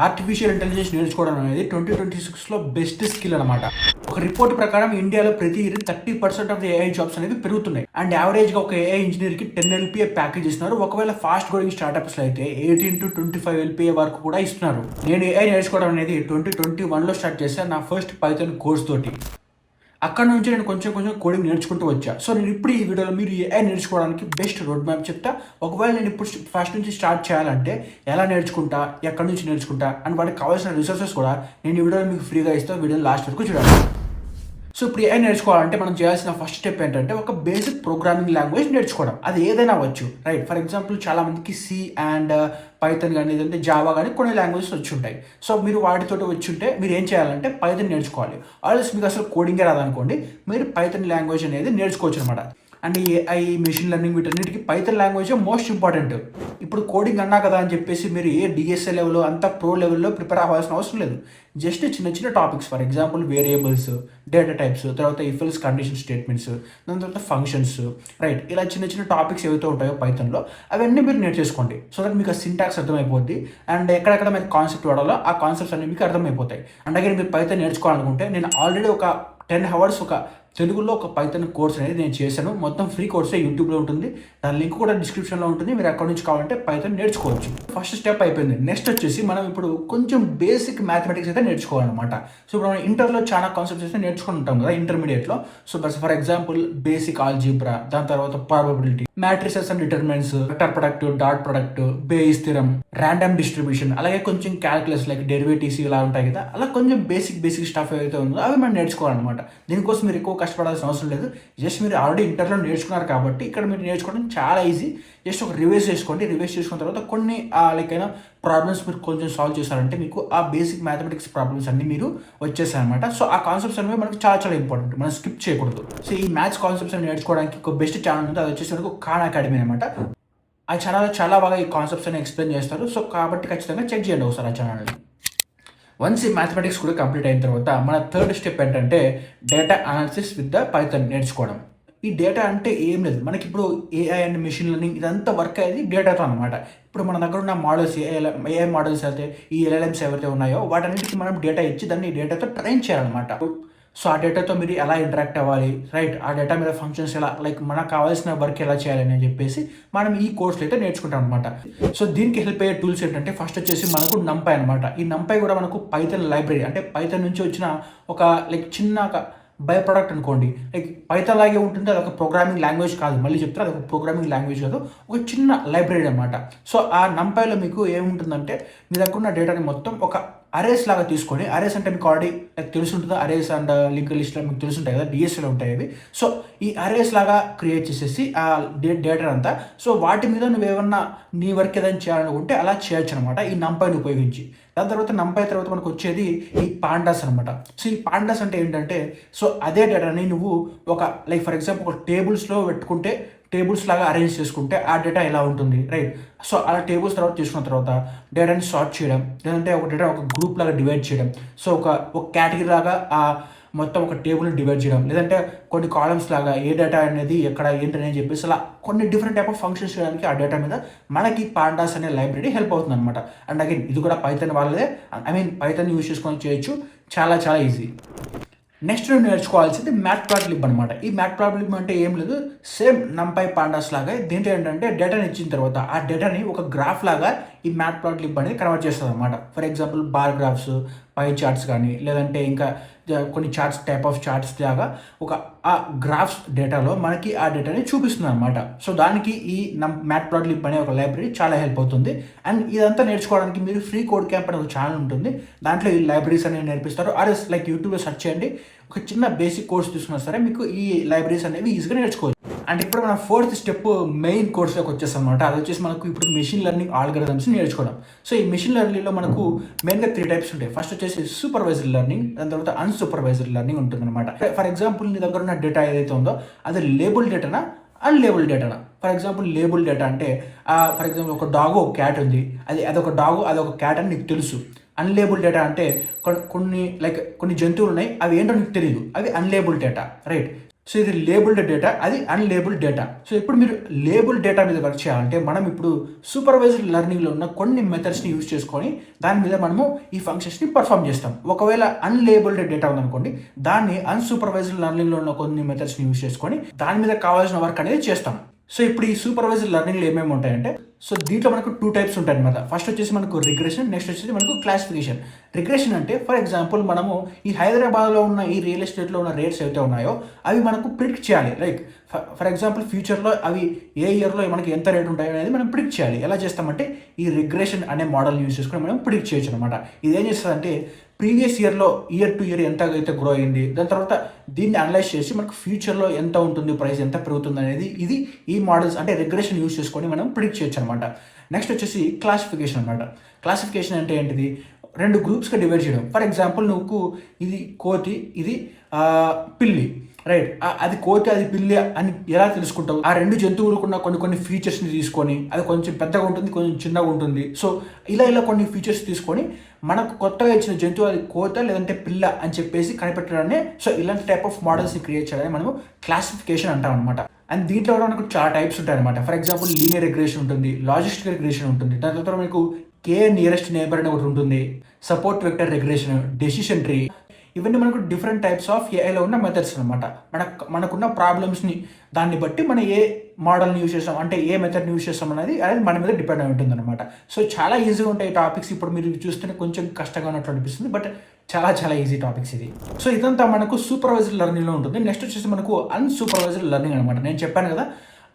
Artificial intelligence నేర్చుకోవడం అనేది 2026లో best skill అనమాట. ఒక రిపోర్ట్ ప్రకారం ఇండియాలో ప్రతి year 30% of the AI jobs అనేవి పెరుగుతున్నాయి. అండ్ యావరేజ్ గా ఒక ఏఐ ఇంజనీర్ కి 10 LPA ప్యాకేజ్ ఇస్తున్నారు. ఒకవేళ ఫాస్ట్ గ్రోయింగ్ స్టార్ట్అప్స్ లో అయితే 18 to 25 LPA వరకు కూడా ఇస్తున్నారు. నేను ఏఐ నేర్చుకోవడం అనేది 2021లో స్టార్ట్ చేశాను నా ఫస్ట్ పైథాన్ కోర్స్ తోటి. అక్కడ నుంచి నేను కొంచెం కోడింగ్ నేర్చుకుంటూ వచ్చా. సో నేను ఇప్పుడు ఈ వీడియోలో మీరు ఏఐ నేర్చుకోవడానికి బెస్ట్ రోడ్ మ్యాప్ చెప్తా. ఒకవేళ నేను ఇప్పుడు ఫస్ట్ నుంచి స్టార్ట్ చేయాలంటే ఎలా నేర్చుకుంటా, ఎక్కడి నుంచి నేర్చుకుంటా అండ్ వాటికి కావాల్సిన రిసోర్సెస్ కూడా నేను ఈ వీడియోలో మీకు ఫ్రీగా ఇస్తాను. వీడియో లాస్ట్ వరకు చూడండి. సో ఇప్పుడు ఏఐ నేర్చుకోవాలంటే మనం చేయాల్సిన ఫస్ట్ స్టెప్ ఏంటంటే ఒక బేసిక్ ప్రోగ్రామింగ్ లాంగ్వేజ్ నేర్చుకోవడం. అది ఏదైనా అవ్వచ్చు, రైట్? ఫర్ ఎగ్జాంపుల్ చాలా మందికి సి అండ్ పైథాన్ కానీ లేదంటే జావా కానీ కొన్ని లాంగ్వేజెస్ వచ్చి ఉంటాయి. సో మీరు వాటితో వచ్చి ఉంటే మీరు ఏం చేయాలంటే పైథాన్ నేర్చుకోవాలి. ఆల్రెడీ మీకు అసలు కోడింగే రాదనుకోండి, మీరు పైథాన్ లాంగ్వేజ్ అనేది నేర్చుకోవచ్చు అనమాట. అండ్ ఏఐ, మెషిన్ లెర్నింగ్ వీటన్నిటికీ పైథాన్ లాంగ్వేజ్ మోస్ట్ ఇంపార్టెంట్. ఇప్పుడు కోడింగ్ అన్నా కదా అని చెప్పేసి మీరు ఏ డిఎస్ఏ లెవెల్ అంత ప్రో లెవెల్లో ప్రిపేర్ అవ్వాల్సిన అవసరం లేదు. జస్ట్ చిన్న topics, for example variables, data types, తర్వాత ఇఫ్ ఎల్స్ కండిషన్ స్టేట్మెంట్స్, దాని తర్వాత ఫంక్షన్స్, రైట్? ఇలా చిన్న టాపిక్స్ ఏవైతే ఉంటాయో పైథాన్లో అవన్నీ మీరు నేర్చేసుకోండి. సో దట్ మీకు ఆ సింటాక్స్ అర్థమైపోద్ది అండ్ ఎక్కడెక్కడ మీకు కాన్సెప్ట్ వాడాలో ఆ కాన్సెప్ట్స్ అన్ని మీకు అర్థమైపోతాయి. అండ్ అగైన్ మీరు పైథాన్ నేర్చుకోవాలనుకుంటే నేను ఆల్రెడీ ఒక 10 hours ఒక తెలుగులో ఒక పైథాన్ కోర్స్ అనేది నేను చేశాను. మొత్తం ఫ్రీ కోర్సే యూట్యూబ్లో ఉంటుంది. దాని లింక్ కూడా డిస్క్రిప్షన్లో ఉంటుంది. మీరు అక్కడ నుంచి కావాలంటే పైథాన్ నేర్చుకోవచ్చు. ఫస్ట్ స్టెప్ అయిపోయింది. నెక్స్ట్ వచ్చేసి మనం ఇప్పుడు కొంచెం బేసిక్ మ్యాథమెటిక్స్ అయితే నేర్చుకోవాలన్నమాట. సో ఇప్పుడు మనం ఇంటర్లో చాలా కాన్సెప్ట్స్ అయితే నేర్చుకుని ఉంటాం కదా ఇంటర్మీడియట్లో. So for example basic algebra, దాని తర్వాత probability, matrices and determinants, vector product, dot product, base థిరం, random distribution, అలాగే కొంచెం క్యాల్కులస్ లైక్ డెరివేటివ్స్ ఇలా ఉంటాయి కదా. అలా కొంచెం బేసిక్ స్టఫ్ ఏదైతే ఉందో అవి మనం నేర్చుకోవాలన్నమాట. దీనికోసం మీరు ఎక్కువ కష్టపడాల్సిన అవసరం లేదు. జస్ట్ మీరు ఆల్రెడీ ఇంటర్లో నేర్చుకున్నారు కాబట్టి ఇక్కడ మీరు నేర్చుకోవడం చాలా ఈజీ. జస్ట్ ఒక రివైజ్ చేసుకోండి. రివైజ్ చేసుకున్న తర్వాత కొన్ని లైక్ అయినా ప్రాబ్లమ్స్ మీరు కొంచెం సాల్వ్ చేశారంటే మీకు ఆ బేసిక్ మ్యాథమెటిక్స్ ప్రాబ్లమ్స్ అన్ని మీరు వచ్చేసాయన్నమాట. సో ఆ కాన్సెప్ట్స్ అనేవి మనకు చాలా ఇంపార్టెంట్, మనం స్కిప్ చేయకూడదు. సో ఈ మ్యాథ్స్ కాన్సెప్ట్స్ అని నేర్చుకోవడానికి ఒక బెస్ట్ ఛానల్ ఉంది, అది వచ్చేసి మనకు ఖాన్ అకాడమీ అనమాట. ఆ ఛానల్ చాలా బాగా ఈ కాన్సెప్ట్స్ అని ఎక్స్ప్లెయిన్ చేస్తారు. సో కాబట్టి ఖచ్చితంగా చెక్ చేయండి ఒకసారి ఆ ఛానల్ని. వన్స్ ఈ మ్యాథమెటిక్స్ కూడా కంప్లీట్ అయిన తర్వాత మన థర్డ్ స్టెప్ ఏంటంటే data analysis with the Python నేర్చుకోవడం. ఈ డేటా అంటే ఏం లేదు, మనకి ఇప్పుడు ఏఐ అండ్ మెషిన్ లెర్నింగ్ ఇదంతా వర్క్ అయ్యేది డేటాతో అనమాట. ఇప్పుడు మన దగ్గర ఉన్న మోడల్స్, ఏఐ మోడల్స్ అయితే ఈ ఎల్ఎల్ఎమ్స్ ఎవరైతే ఉన్నాయో వాటన్నిటికీ మనం డేటా ఇచ్చి దాన్ని డేటాతో ట్రైన్ చేయాలన్నమాట. సో ఆ డేటాతో మీరు ఎలా ఇంటరాక్ట్ అవ్వాలి, రైట్? ఆ డేటా మీద ఫంక్షన్స్ ఎలా, లైక్ మనకు కావాల్సిన వర్క్ ఎలా చేయాలని అని చెప్పేసి మనం ఈ కోర్సులో అయితే నేర్చుకుంటాం అనమాట. సో దీనికి హెల్ప్ అయ్యే టూల్స్ ఏంటంటే ఫస్ట్ వచ్చేసి మనకు నంపై అనమాట. ఈ నంపై కూడా మనకు పైథాన్ లైబ్రరీ, అంటే పైథాన్ నుంచి వచ్చిన ఒక లైక్ చిన్న బై ప్రోడక్ట్ అనుకోండి. లైక్ పైథాన్ లాగే ఉంటుంది, అది ఒక ప్రోగ్రామింగ్ లాంగ్వేజ్ కాదు. మళ్ళీ చెప్తారు, అది ఒక ప్రోగ్రామింగ్ లాంగ్వేజ్ కాదు, ఒక చిన్న లైబ్రరీ అనమాట. సో ఆ నంపైలో మీకు ఏముంటుందంటే మీ దగ్గర ఉన్న డేటాని మొత్తం ఒక అరేస్ లాగా తీసుకొని, అరేస్ అంటే మీకు ఆల్రెడీ తెలుసుంటుందా, అరేస్ అండ్ లింక్ లిస్ట్లో మీకు తెలుసుంటాయి కదా, డిఎస్ఏలో ఉంటాయి అవి. సో ఈ అరేస్ లాగా క్రియేట్ చేసేసి ఆ డేటా అంతా, సో వాటి మీద నువ్వు ఏమన్నా నీ వర్క్ ఏదైనా చేయాలనుకుంటే అలా చేయొచ్చు అనమాట ఈ నంపైని ఉపయోగించి. దాని తర్వాత నంపై తర్వాత మనకు వచ్చేది ఈ పాండాస్ అనమాట. సో ఈ పాండాస్ అంటే ఏంటంటే, సో అదే డేటాని నువ్వు ఒక లైక్ ఫర్ ఎగ్జాంపుల్ ఒక టేబుల్స్లో పెట్టుకుంటే, టేబుల్స్ లాగా అరేంజ్ చేసుకుంటే ఆ డేటా ఎలా ఉంటుంది, రైట్? సో అలా టేబుల్స్ తర్వాత తీసుకున్న తర్వాత డేటాని సార్ట్ చేయడం, లేదంటే ఒక డేటా ఒక గ్రూప్ లాగా డివైడ్ చేయడం, సో ఒక కేటగిరీ లాగా ఆ మొత్తం ఒక టేబుల్ని డివైడ్ చేయడం, లేదంటే కొన్ని కాలమ్స్ లాగా ఏ డేటా అనేది ఎక్కడ ఏంటని చెప్పేసి అలా కొన్ని డిఫరెంట్ టైప్ ఆఫ్ ఫంక్షన్స్ చేయడానికి ఆ డేటా మీద మనకి పాండాస్ అనే లైబ్రరీ హెల్ప్ అవుతుంది అనమాట. అండ్ అగైన్ ఇది కూడా పైథాన్ వాళ్ళదే, పైథాన్ యూజ్ చేసుకొని చేయొచ్చు, చాలా ఈజీ. నెక్స్ట్ నేను నేర్చుకోవాల్సింది మ్యాట్ప్లాట్లిబ్ అనమాట. ఈ మ్యాట్ప్లాట్లిబ్ అంటే ఏం లేదు, సేమ్ నంపై పాండాస్ లాగా. దీంట్లో ఏంటంటే డేటాని ఇచ్చిన తర్వాత ఆ డేటాని ఒక గ్రాఫ్ లాగా ఈ మ్యాట్ప్లాట్లిబ్ అనేది కన్వర్ట్ చేస్తుంది అనమాట. For example bar graphs, pi charts కానీ, లేదంటే ఇంకా కొన్ని చార్ట్స్, టైప్ ఆఫ్ చార్ట్స్ లాగా ఒక ఆ గ్రాఫ్స్ డేటాలో మనకి ఆ డేటాని చూపిస్తుంది అనమాట. సో దానికి ఈ మ్యాట్ప్లాట్లిబ్ అనే ఒక లైబ్రరీ చాలా హెల్ప్ అవుతుంది. అండ్ ఇదంతా నేర్చుకోవడానికి మీరు ఫ్రీ కోడ్ క్యాంప్ అనే ఒక ఛానల్ ఉంటుంది, దాంట్లో ఈ లైబ్రరీస్ అనేవి నేర్పిస్తారు. ఆర్ఎస్ లైక్ యూట్యూబ్లో సెర్చ్ చేయండి, ఒక చిన్న బేసిక్ కోర్స్ తీసుకున్నా సరే మీకు ఈ లైబ్రరీస్ అనేవి ఈజీగా నేర్చుకోవచ్చు. అండ్ ఇప్పుడు మనం ఫోర్త్ స్టెప్ మెయిన్ కోర్స్లోకి వచ్చేస్తాం అనమాట. అది వచ్చేసి మనకు ఇప్పుడు మెషిన్ లెర్నింగ్ ఆల్గరిథమ్స్ నేర్చుకోవడం. సో ఈ మెషిన్ లెర్నింగ్లో మనకు మెయిన్గా 3 టైప్స్ ఉంటాయి. ఫస్ట్ వచ్చేసి సూపర్వైజర్ లెర్నింగ్, దాని తర్వాత అన్సూపర్వైజర్ లెర్నింగ్ ఉంటుంది అనమాట. ఫర్ ఎగ్జాంపుల్ నీ దగ్గర ఉన్న డేటా ఏదైతే ఉందో అది లేబుల్ డేటానా, అన్లేబుల్ డేటానా? ఫర్ ఎగ్జాంపుల్ లేబుల్ డేటా అంటే ఫర్ ఎగ్జాంపుల్ ఒక డాగ్, ఒక క్యాట్ ఉంది, అదొక డాగ్, అదొక క్యాట్ అని నీకు తెలుసు. అన్లేబుల్ డేటా అంటే కొన్ని జంతువులు ఉన్నాయి, అవి ఏంటో నీకు తెలియదు, అవి అన్లేబుల్ డేటా, రైట్? సో ఇది లేబుల్డ్ డేటా, అది అన్లేబుల్డ్ డేటా. సో ఇప్పుడు మీరు లేబుల్డ్ డేటా మీద వర్క్ చేయాలంటే మనం ఇప్పుడు సూపర్వైజ్డ్ లెర్నింగ్లో ఉన్న కొన్ని మెథడ్స్ని యూజ్ చేసుకొని దాని మీద మనము ఈ ఫంక్షన్స్ని పర్ఫామ్ చేస్తాం. ఒకవేళ అన్లేబుల్డ్ డేటా ఉందనుకోండి, దాన్ని అన్సూపర్వైజ్డ్ లెర్నింగ్లో ఉన్న కొన్ని మెథడ్స్ని యూజ్ చేసుకొని దాని మీద కావాల్సిన వర్క్ అనేది చేస్తాం. సో ఇప్పుడు ఈ సూపర్వైజ్డ్ లెర్నింగ్లో ఏమేమి ఉంటాయంటే, సో దీంట్లో మనకు 2 టైప్స్ ఉంటాయి అనమాట. ఫస్ట్ వచ్చేసి మనకు రిగ్రెషన్, నెక్స్ట్ వచ్చేసి మనకు క్లాసిఫికేషన్. రిగ్రెషన్ అంటే ఫర్ ఎగ్జాంపుల్ మనము ఈ హైదరాబాద్లో ఉన్న ఈ రియల్ ఎస్టేట్లో ఉన్న రేట్స్ ఏవైతే ఉన్నాయో అవి మనకు ప్రిడిక్ట్ చేయాలి. లైక్ ఫర్ ఎగ్జాంపుల్ ఫ్యూచర్లో అవి ఏ ఇయర్లో మనకి ఎంత రేట్ ఉంటాయో అనేది మనం ప్రిడిక్ట్ చేయాలి. ఎలా చేస్తామంటే ఈ రిగ్రెషన్ అనే మోడల్ యూజ్ చేసుకొని మనం ప్రిడిక్ట్ చేయొచ్చు అనమాట. ఇది ఏం చేస్తుందంటే ప్రీవియస్ ఇయర్లో ఇయర్ టు ఇయర్ ఎంత అయితే గ్రో అయింది, దాని తర్వాత దీన్ని అనలైజ్ చేసి మనకు ఫ్యూచర్లో ఎంత ఉంటుంది, ప్రైస్ ఎంత పెరుగుతుంది అనేది ఇది ఈ మోడల్స్ అంటే రిగ్రెషన్ యూజ్ చేసుకొని మనం ప్రిడిక్ట్ చేయొచ్చు అనమాట. నెక్స్ట్ వచ్చేసి క్లాసిఫికేషన్ అనమాట. క్లాసిఫికేషన్ అంటే ఏంటిది, 2 గ్రూప్స్గా డివైడ్ చేయడం. ఫర్ ఎగ్జాంపుల్ నువ్వు ఇది కోతి, ఇది పిల్లి, రైట్? అది కోతి అది పిల్లి అని ఎలా తెలుసుకుంటావు? ఆ 2 జంతువులకున్న కొన్ని ఫీచర్స్ని తీసుకొని, అది కొంచెం పెద్దగా ఉంటుంది, కొంచెం చిన్నగా ఉంటుంది. సో ఇలా కొన్ని ఫీచర్స్ తీసుకొని మనకు కొత్తగా ఇచ్చిన జంతువు అది కోత లేదంటే పిల్ల అని చెప్పేసి కనిపెట్టడాన్ని, సో ఇలాంటి టైప్ ఆఫ్ మోడల్స్ని క్రియేట్ చేయడానికి మనము క్లాసిఫికేషన్ అంటాం అనమాట. అండ్ దీంట్లో కూడా మనకు చాలా టైప్స్ ఉంటాయి అనమాట. ఫర్ ఎగ్జాంపుల్ లీనియర్ రిగ్రెషన్ ఉంటుంది, లాజిస్టిక్ రిగ్రెషన్ ఉంటుంది, దాని తర్వాత మీకు కే నియరెస్ట్ నేబర్ అని ఒకటి ఉంటుంది, support vector regression, decision tree. ఇవన్నీ మనకు డిఫరెంట్ టైప్స్ ఆఫ్ ఏఐలో ఉన్న మెథడ్స్ అనమాట. మనకున్న ప్రాబ్లమ్స్ని దాన్ని బట్టి మనం ఏ మోడల్ని యూజ్ చేస్తాం అంటే ఏ మెథడ్ని యూజ్ చేస్తాం అనేది మన మీద డిపెండ్ అయి ఉంటుంది అనమాట. సో చాలా ఈజీగా ఉంటాయి టాపిక్స్. ఇప్పుడు మీరు చూస్తేనే కొంచెం కష్టంగా ఉన్నట్టు అనిపిస్తుంది, బట్ చాలా ఈజీ టాపిక్స్ ఇది. సో ఇదంతా మనకు సూపర్వైజ్డ్ లెర్నింగ్లో ఉంటుంది. నెక్స్ట్ వచ్చేసి మనకు అన్సూపర్వైజ్డ్ లెర్నింగ్ అనమాట. నేను చెప్పాను కదా,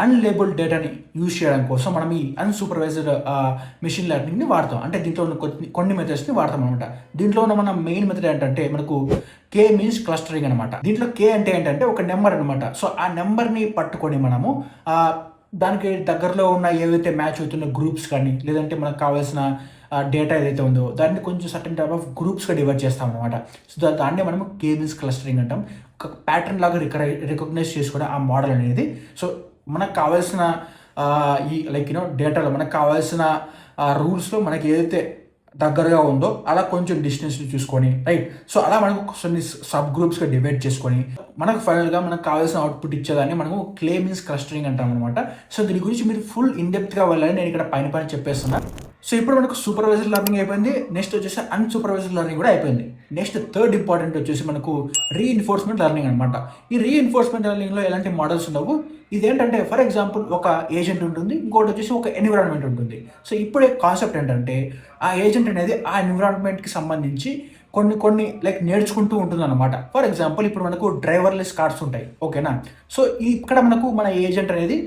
అన్లేబుల్డ్ డేటాని యూజ్ చేయడం కోసం మనం ఈ అన్సూపర్వైజ్డ్ మెషిన్ లెర్నింగ్ని వాడతాం. అంటే దీంట్లో ఉన్న కొన్ని మెథడ్స్ని వాడతాం అనమాట. దీంట్లో ఉన్న మన మెయిన్ మెథడ్ ఏంటంటే మనకు కే మీన్స్ క్లస్టరింగ్ అనమాట. దీంట్లో కే అంటే ఏంటంటే ఒక నెంబర్ అనమాట. సో ఆ నెంబర్ని పట్టుకొని మనము దానికి దగ్గరలో ఉన్న ఏవైతే మ్యాచ్ అవుతున్న గ్రూప్స్ కానీ లేదంటే మనకు కావాల్సిన డేటా ఏదైతే ఉందో దాన్ని కొంచెం సర్టన్ టైప్ ఆఫ్ గ్రూప్స్గా డివైడ్ చేస్తాం అనమాట. సో దాన్నే మనం కే మీన్స్ క్లస్టరింగ్ అంటాం. ఒక ప్యాటర్న్ లాగా రికగ్నైజ్ చేసుకునే ఆ మోడల్ అనేది. సో మనకు కావాల్సిన ఈ లైక్ డేటాలో మనకు కావాల్సిన రూల్స్లో మనకి ఏదైతే దగ్గరగా ఉందో అలా కొంచెం డిస్టెన్స్ని చూసుకొని, రైట్? సో అలా మనకు కొన్ని సబ్ గ్రూప్స్గా డివైడ్ చేసుకొని మనకు ఫైనల్గా మనకు కావాల్సిన అవుట్పుట్ ఇచ్చేదాన్ని మనము కే మీన్స్ క్లస్టరింగ్ అంటాం అనమాట. సో దీని గురించి మీరు ఫుల్ ఇన్డెప్త్గా వెళ్ళాలని నేను ఇక్కడ పైన చెప్పేస్తున్నా. సో ఇప్పుడు మనకు సూపర్వైజ్డ్ లెర్నింగ్ అయిపోయింది. నెక్స్ట్ వచ్చేసి అన్సూపర్వైజ్డ్ లెర్నింగ్ కూడా అయిపోయింది. నెక్స్ట్ థర్డ్ ఇంపార్టెంట్ వచ్చేసి మనకు రీఇన్ఫోర్స్మెంట్ లెర్నింగ్ అనమాట. ఈ రీఇన్ఫోర్స్మెంట్ లెర్నింగ్లో ఎలాంటి మోడల్స్ ఉండవు. ఇదేంటంటే ఫర్ ఎగ్జాంపుల్ ఒక ఏజెంట్ ఉంటుంది, ఇంకోటి వచ్చేసి ఒక ఎన్విరాన్మెంట్ ఉంటుంది. సో ఇప్పుడే కాన్సెప్ట్ ఏంటంటే ఆ ఏజెంట్ అనేది ఆ ఎన్విరాన్మెంట్కి సంబంధించి కొన్ని లైక్ నేర్చుకుంటూ ఉంటుంది అనమాట. ఫర్ ఎగ్జాంపుల్ ఇప్పుడు మనకు డ్రైవర్లెస్ కార్స్ ఉంటాయి, ఓకేనా? సో ఇక్కడ మనకు మన ఏజెంట్ అనేది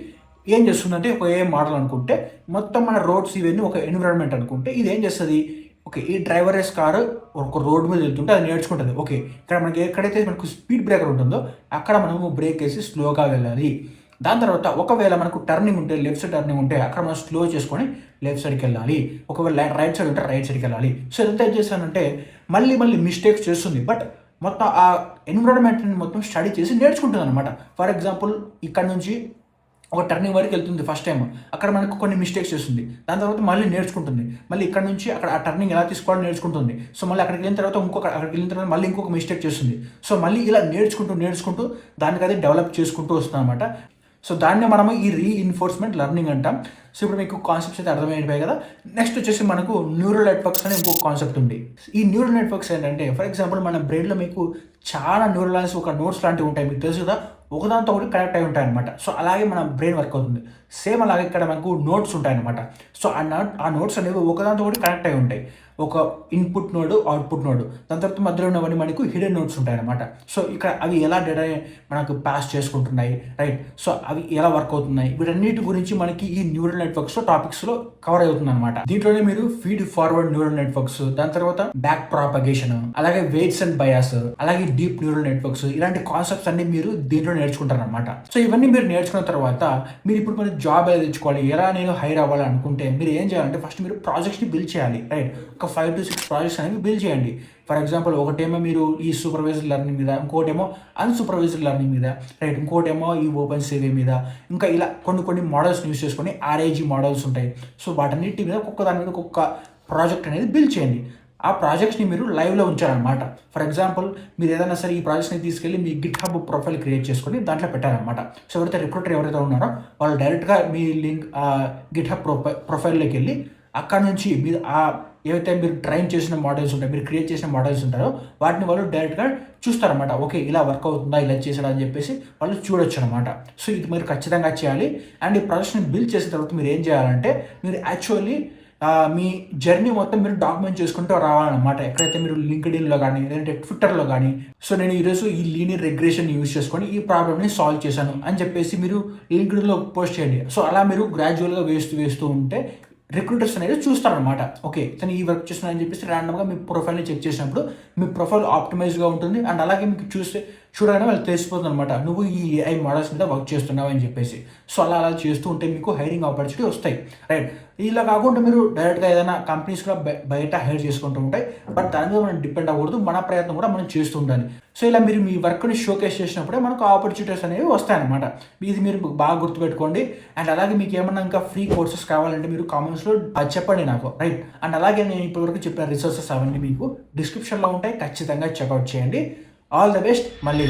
ఏం చేస్తుందంటే ఒక ఏ మోడల్ అనుకుంటే మొత్తం మన రోడ్స్ ఇవన్నీ ఒక ఎన్విరాన్మెంట్ అనుకుంటే ఇది ఏం చేస్తుంది, ఓకే ఈ డ్రైవర్లెస్ కారు ఒక రోడ్ మీద వెళ్తుంటే అది నేర్చుకుంటుంది. ఓకే ఇక్కడ మనకి ఎక్కడైతే మనకు స్పీడ్ బ్రేకర్ ఉంటుందో అక్కడ మనము బ్రేక్ వేసి స్లోగా వెళ్ళాలి. దాని తర్వాత ఒకవేళ మనకు టర్నింగ్ ఉంటే లెఫ్ట్ సైడ్ టర్నింగ్ ఉంటే అక్కడ మనం స్లో చేసుకొని లెఫ్ట్ సైడ్కి వెళ్ళాలి. ఒకవేళ రైట్ సైడ్ ఉంటే రైట్ సైడ్కి వెళ్ళాలి. సో ఇదంతా ఏం చేస్తానంటే మళ్ళీ మిస్టేక్స్ చేస్తుంది, బట్ మొత్తం ఆ ఎన్విరాన్మెంట్ని మొత్తం స్టడీ చేసి నేర్చుకుంటుంది అనమాట. ఫర్ ఎగ్జాంపుల్ ఇక్కడ నుంచి ఒక టర్నింగ్ వరకు వెళ్తుంది ఫస్ట్ టైం, అక్కడ మనకు కొన్ని మిస్టేక్స్ చేస్తుంది. దాని తర్వాత మళ్ళీ నేర్చుకుంటుంది, మళ్ళీ ఇక్కడ నుంచి అక్కడ ఆ టర్నింగ్ ఎలా తీసుకోవాలని నేర్చుకుంటుంది. సో మళ్ళీ అక్కడికి వెళ్ళిన తర్వాత అక్కడికి వెళ్ళిన తర్వాత మళ్ళీ ఇంకొక మిస్టేక్ చేస్తుంది. సో మళ్ళీ ఇలా నేర్చుకుంటూ దానికి అదే డెవలప్ చేసుకుంటూ వస్తుంది అనమాట. సో దాన్ని మనము ఈ రీఇన్ఫోర్స్మెంట్ లెర్నింగ్ అంటాం. సో ఇప్పుడు మీకు కాన్సెప్ట్స్ అయితే అర్థమైపోయాయి కదా. నెక్స్ట్ వచ్చేసి మనకు న్యూరల్ నెట్వర్క్స్ అనే ఇంకొక కాన్సెప్ట్ ఉంది. ఈ న్యూరల్ నెట్వర్క్స్ ఏంటంటే ఫర్ ఎగ్జాంపుల్ మన బ్రెయిన్లో మీకు చాలా న్యూరల్స్ ఒక నోట్స్ లాంటివి ఉంటాయి, మీకు తెలుసు కదా, ఒకదాంతో ఒకటి కనెక్ట్ అయి ఉంటాయి అనమాట. సో అలాగే మన బ్రెయిన్ వర్క్ అవుతుంది. సేమ్ అలాగే ఇక్కడ మనకు నోట్స్ ఉంటాయి అనమాట. సో ఆ నోట్స్ అనేవి ఒకదాంతో ఒకటి కనెక్ట్ అయి ఉంటాయి. ఒక ఇన్పుట్ నోడ్, అవుట్పుట్ నోడ్, దాని తర్వాత మధ్యలో ఉన్నవన్నీ మనకు హిడెన్ నోట్స్ ఉంటాయి అనమాట. సో ఇక్కడ అవి ఎలా డేటా మనకు పాస్ చేసుకుంటున్నాయి, రైట్? సో అవి ఎలా వర్క్ అవుతున్నాయి, వీటన్నిటి గురించి మనకి ఈ న్యూరల్ నెట్వర్క్స్లో టాపిక్స్లో కవర్ అవుతుంది అనమాట. దీంట్లోనే మీరు ఫీడ్ ఫార్వర్డ్ న్యూరల్ నెట్వర్క్స్, దాని తర్వాత బ్యాక్ ప్రాపగేషన్, అలాగే వెయిట్స్ అండ్ బయాస్, అలాగే డీప్ న్యూరల్ నెట్వర్క్స్, ఇలాంటి కాన్సెప్ట్స్ అన్ని మీరు దీంట్లో నేర్చుకుంటారు అనమాట. సో ఇవన్నీ మీరు నేర్చుకున్న తర్వాత మీరు ఇప్పుడు మన జాబ్ ఎలా తెచ్చుకోవాలి, ఎలా నేను హైర్ అవ్వాలి అనుకుంటే మీరు ఏం చేయాలంటే ఫస్ట్ మీరు ప్రాజెక్ట్స్ని బిల్డ్ చేయాలి, రైట్? ఒక 5 to 6 ప్రాజెక్ట్స్ అనేవి బిల్డ్ చేయండి. ఫర్ ఎగ్జాంపుల్ ఒకటేమో మీరు ఈ సూపర్వైజ్డ్ లెర్నింగ్ మీద, ఇంకోటేమో అన్సూపర్వైజ్డ్ లెర్నింగ్ మీద, రైట్? ఇంకోటేమో ఈ ఓపెన్ సివి మీద, ఇంకా ఇలా కొన్ని మోడల్స్ యూస్ చేసుకొని RAG మోడల్స్ ఉంటాయి. సో వాటన్నిటి మీద ఒక్కొక్క దాని మీద ఒక్కొక్క ప్రాజెక్ట్ అనేది బిల్డ్ చేయండి. ఆ ప్రాజెక్ట్స్ని మీరు లైవ్లో ఉంచారనమాట. ఫర్ ఎగ్జాంపుల్ మీరు ఏదైనా సరే ఈ ప్రాజెక్ట్స్ని తీసుకెళ్ళి మీ గిట్ హబ్ ప్రొఫైల్ క్రియేట్ చేసుకొని దాంట్లో పెట్టారనమాట. సో రిక్రూటర్ ఎవరైతే ఉన్నారో వాళ్ళు డైరెక్ట్గా మీ లింక్ గిట్ హబ్ ప్రొఫైల్లోకి వెళ్ళి అక్కడ నుంచి మీరు ఏవైతే మీరు ట్రైన్ చేసిన మోడల్స్ ఉంటాయో, మీరు క్రియేట్ చేసిన మోడల్స్ ఉంటారో వాటిని వాళ్ళు డైరెక్ట్గా చూస్తారనమాట. ఓకే, ఇలా వర్క్ అవుతుందా, ఇలా చేసాడా అని చెప్పేసి వాళ్ళు చూడొచ్చు అనమాట. సో ఇది మీరు ఖచ్చితంగా చేయాలి. అండ్ ఈ ప్రాజెక్ట్ని బిల్డ్ చేసిన తర్వాత మీరు ఏం చేయాలంటే మీరు యాక్చువల్లీ మీ జర్నీ మొత్తం మీరు డాక్యుమెంట్ చేసుకుంటూ రావాలన్నమాట. ఎక్కడైతే మీరు లింక్డ్ఇన్లో కానీ లేదంటే ట్విట్టర్లో కానీ సో నేను ఈరోజు ఈ లీనియర్ రిగ్రెషన్ యూజ్ చేసుకొని ఈ ప్రాబ్లమ్ని సాల్వ్ చేశాను అని చెప్పేసి మీరు లింక్డ్ఇన్లో పోస్ట్ చేయండి. సో అలా మీరు గ్రాడ్యువల్గా వేస్తూ ఉంటే రిక్రూటర్స్ అనేది చూస్తారనమాట. ఓకే, తను ఈ వర్క్ చేస్తున్నారని చెప్పేసి ర్యాండమ్గా మీ ప్రొఫైల్ని చెక్ చేసినప్పుడు మీ ప్రొఫైల్ ఆప్టిమైజ్గా ఉంటుంది. అండ్ అలాగే మీకు చూడగానే వాళ్ళు తెలిసిపోతుంది అనమాట, నువ్వు ఈ AI మోడల్స్ మీద వర్క్ చేస్తున్నావు అని చెప్పేసి. సో అలా చేస్తూ ఉంటే మీకు హైరింగ్ ఆపర్చునిటీ వస్తాయి, రైట్. ఇలా కాకుండా మీరు డైరెక్ట్గా ఏదైనా కంపెనీస్ కూడా బయట హైర్ చేసుకుంటూ ఉంటాయి. బట్ దాని మీద మనం డిపెండ్ అవ్వకూడదు, మన ప్రయత్నం కూడా మనం చేస్తూ ఉండాలి. సో ఇలా మీరు మీ వర్క్ని షోకేస్ చేసినప్పుడే మనకు ఆపర్చునిటీస్ అనేవి వస్తాయన్నమాట. ఇది మీరు బాగా గుర్తుపెట్టుకోండి. అండ్ అలాగే మీకు ఏమన్నా ఇంకా ఫ్రీ కోర్సెస్ కావాలంటే మీరు కామెంట్స్లో చెప్పండి నాకు, రైట్. అండ్ అలాగే నేను ఇప్పటివరకు చెప్పిన రిసోర్సెస్ అవన్నీ మీకు డిస్క్రిప్షన్లో ఉంటాయి, ఖచ్చితంగా చెక్అవుట్ చేయండి. All the best. మళ్ళీ